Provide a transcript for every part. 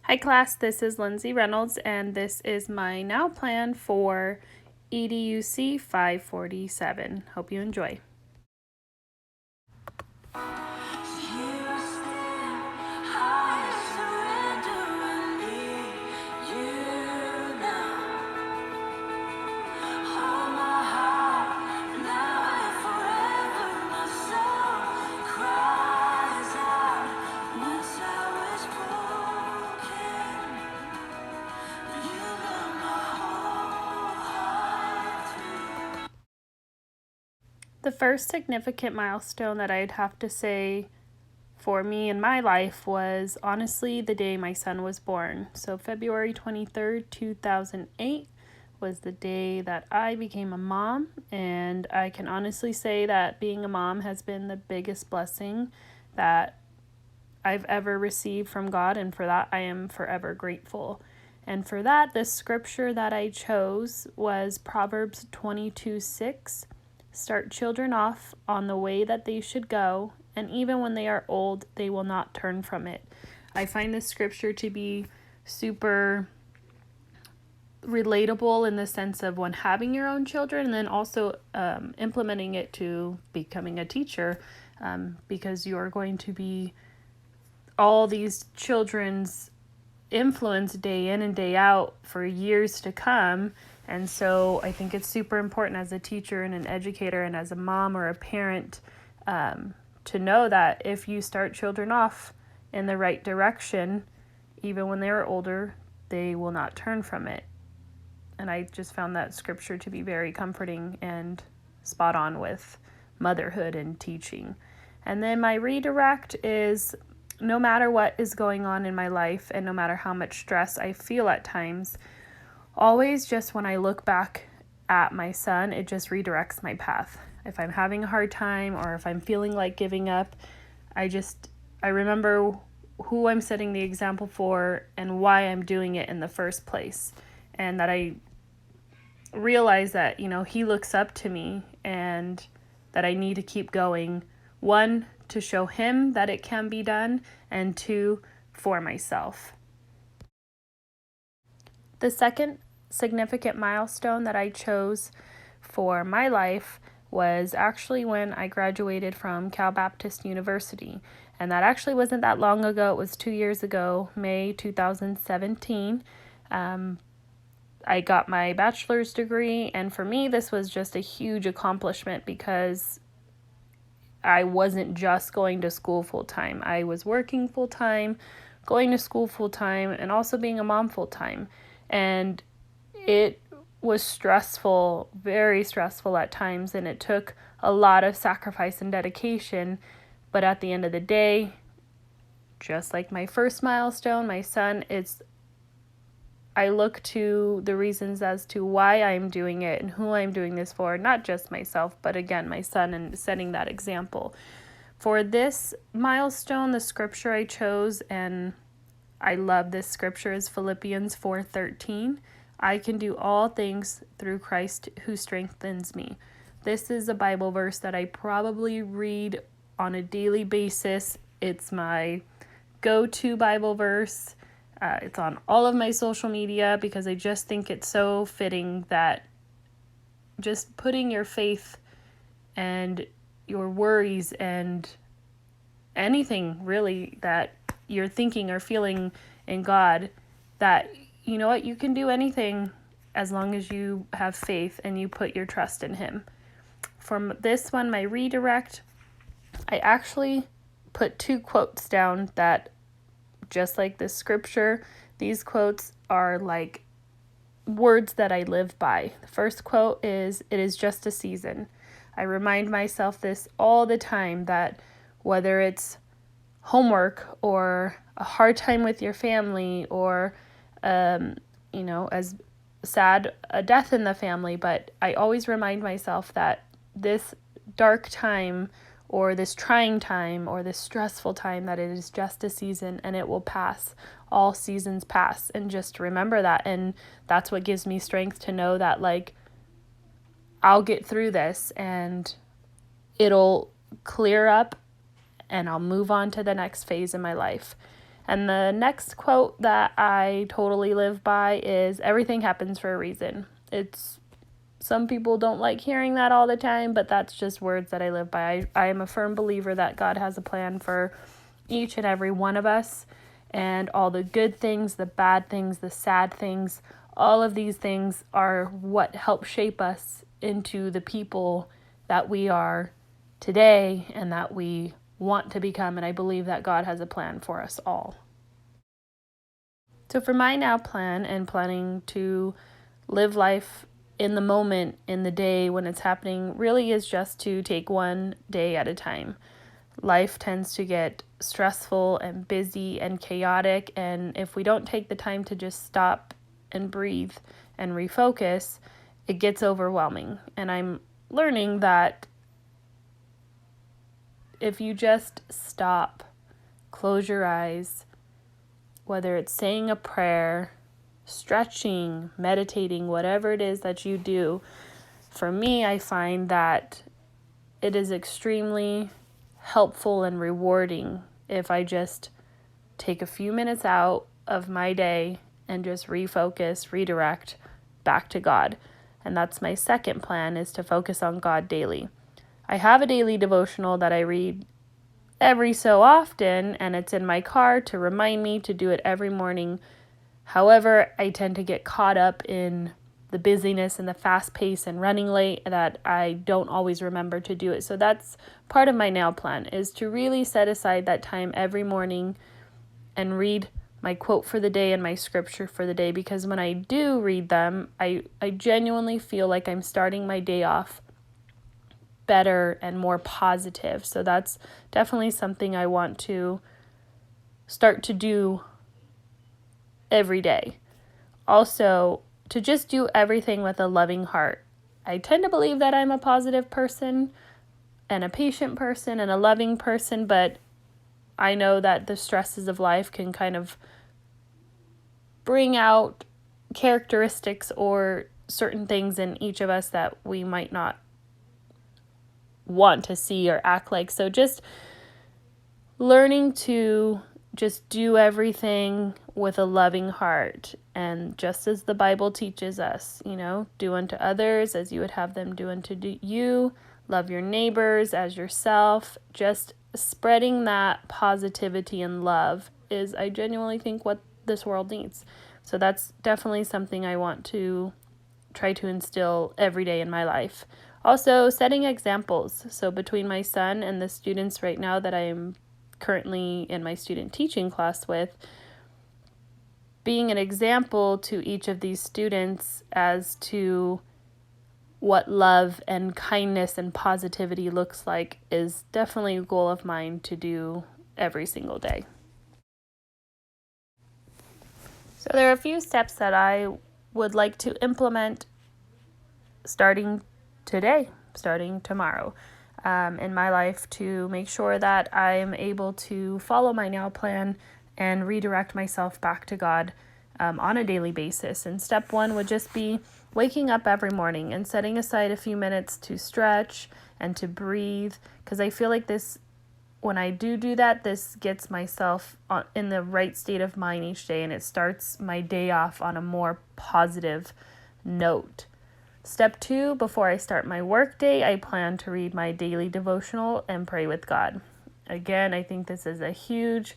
Hi class, this is Lindsay Reynolds and this is my now plan for EDUC 547. Hope you enjoy. The first significant milestone that I'd have to say for me in my life was honestly the day my son was born. So February 23rd, 2008 was the day that I became a mom, and I can honestly say that being a mom has been the biggest blessing that I've ever received from God, and for that I am forever grateful. And for that, the scripture that I chose was Proverbs 22:6. Start children off on the way that they should go, and even when they are old, they will not turn from it. I find this scripture to be super relatable in the sense of when having your own children, and then also implementing it to becoming a teacher, because you're going to be all these children's influence day in and day out for years to come. And so I think it's super important as a teacher and an educator and as a mom or a parent to know that if you start children off in the right direction, even when they are older, they will not turn from it. And I just found that scripture to be very comforting and spot on with motherhood and teaching. And then my redirect is no matter what is going on in my life and no matter how much stress I feel at times, always just when I look back at my son, it just redirects my path. If I'm having a hard time or if I'm feeling like giving up, I remember who I'm setting the example for and why I'm doing it in the first place. And that I realize that, he looks up to me and that I need to keep going. One, to show him that it can be done, and two, for myself. The second significant milestone that I chose for my life was actually when I graduated from Cal Baptist University. And that actually wasn't that long ago. It was 2 years ago, May 2017. I got my bachelor's degree, and for me, this was just a huge accomplishment because I wasn't just going to school full-time. I was working full-time, going to school full-time, and also being a mom full-time. And it was stressful, very stressful at times, and it took a lot of sacrifice and dedication. But at the end of the day, just like my first milestone, my son, I look to the reasons as to why I'm doing it and who I'm doing this for, not just myself, but again, my son, and setting that example. For this milestone, the scripture I chose, and I love this scripture, is Philippians 4:13. I can do all things through Christ who strengthens me. This is a Bible verse that I probably read on a daily basis. It's my go-to Bible verse. It's on all of my social media because I just think it's so fitting that just putting your faith and your worries and anything really that you're thinking or feeling in God, that you know what, you can do anything as long as you have faith and you put your trust in Him. From this one, my redirect, I actually put 2 quotes down that, just like this scripture, these quotes are like words that I live by. The first quote is, "It is just a season." I remind myself this all the time, that whether it's homework or a hard time with your family or, as sad a death in the family, but I always remind myself that this dark time or this trying time or this stressful time, that it is just a season and it will pass. All seasons pass, and just remember that. And that's what gives me strength to know that, like, I'll get through this and it'll clear up and I'll move on to the next phase in my life. And the next quote that I totally live by is everything happens for a reason. Some people don't like hearing that all the time, but that's just words that I live by. I am a firm believer that God has a plan for each and every one of us, and all the good things, the bad things, the sad things, all of these things are what help shape us into the people that we are today and that we want to become. And I believe that God has a plan for us all. So for my now plan and planning to live life in the moment, in the day when it's happening, really is just to take one day at a time. Life tends to get stressful and busy and chaotic, and if we don't take the time to just stop and breathe and refocus, it gets overwhelming. And I'm learning that if you just stop, close your eyes, whether it's saying a prayer, stretching, meditating, whatever it is that you do, for me, I find that it is extremely helpful and rewarding if I just take a few minutes out of my day and just refocus, redirect back to God. And that's my second plan, is to focus on God daily. I have a daily devotional that I read every so often, and it's in my car to remind me to do it every morning. However, I tend to get caught up in the busyness and the fast pace and running late that I don't always remember to do it. So that's part of my now plan, is to really set aside that time every morning and read my quote for the day and my scripture for the day, because when I do read them, I genuinely feel like I'm starting my day off better and more positive. So that's definitely something I want to start to do every day. Also, to just do everything with a loving heart. I tend to believe that I'm a positive person and a patient person and a loving person, but I know that the stresses of life can kind of bring out characteristics or certain things in each of us that we might not want to see or act like. So just learning to just do everything with a loving heart, and just as the Bible teaches us, do unto others as you would have them do unto you. Love your neighbors as yourself. Just spreading that positivity and love is, I genuinely think, what this world needs. So that's definitely something I want to try to instill every day in my life. Also, setting examples. So between my son and the students right now that I am currently in my student teaching class with, being an example to each of these students as to what love and kindness and positivity looks like is definitely a goal of mine to do every single day. So there are a few steps that I would like to implement starting today, starting tomorrow, in my life, to make sure that I'm able to follow my now plan and redirect myself back to God on a daily basis. And step one would just be waking up every morning and setting aside a few minutes to stretch and to breathe, because I feel like when I do that, this gets myself in the right state of mind each day, and it starts my day off on a more positive note. Step two, before I start my work day, I plan to read my daily devotional and pray with God. Again, I think this is a huge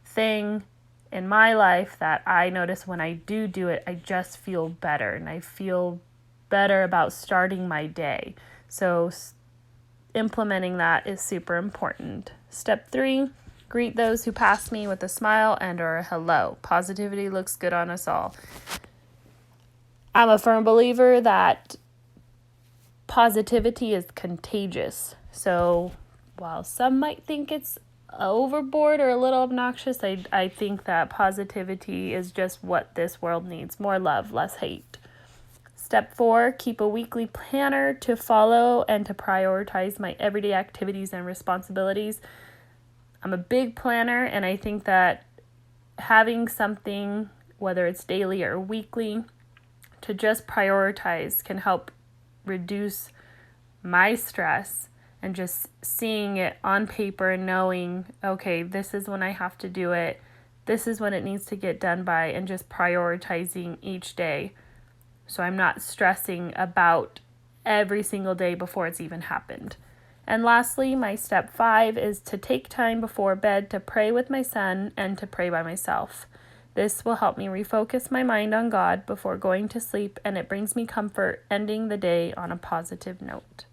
thing in my life that I notice when I do it, I just feel better, and I feel better about starting my day. So implementing that is super important. Step three, greet those who pass me with a smile and or a hello. Positivity looks good on us all. I'm a firm believer that positivity is contagious. So while some might think it's overboard or a little obnoxious, I think that positivity is just what this world needs. More love, less hate. Step four, keep a weekly planner to follow and to prioritize my everyday activities and responsibilities. I'm a big planner, and I think that having something, whether it's daily or weekly, to just prioritize can help reduce my stress, and just seeing it on paper and knowing, okay, this is when I have to do it. this is when it needs to get done by, and just prioritizing each day so I'm not stressing about every single day before it's even happened. And lastly, my step 5 is to take time before bed to pray with my son and to pray by myself. This will help me refocus my mind on God before going to sleep, and it brings me comfort ending the day on a positive note.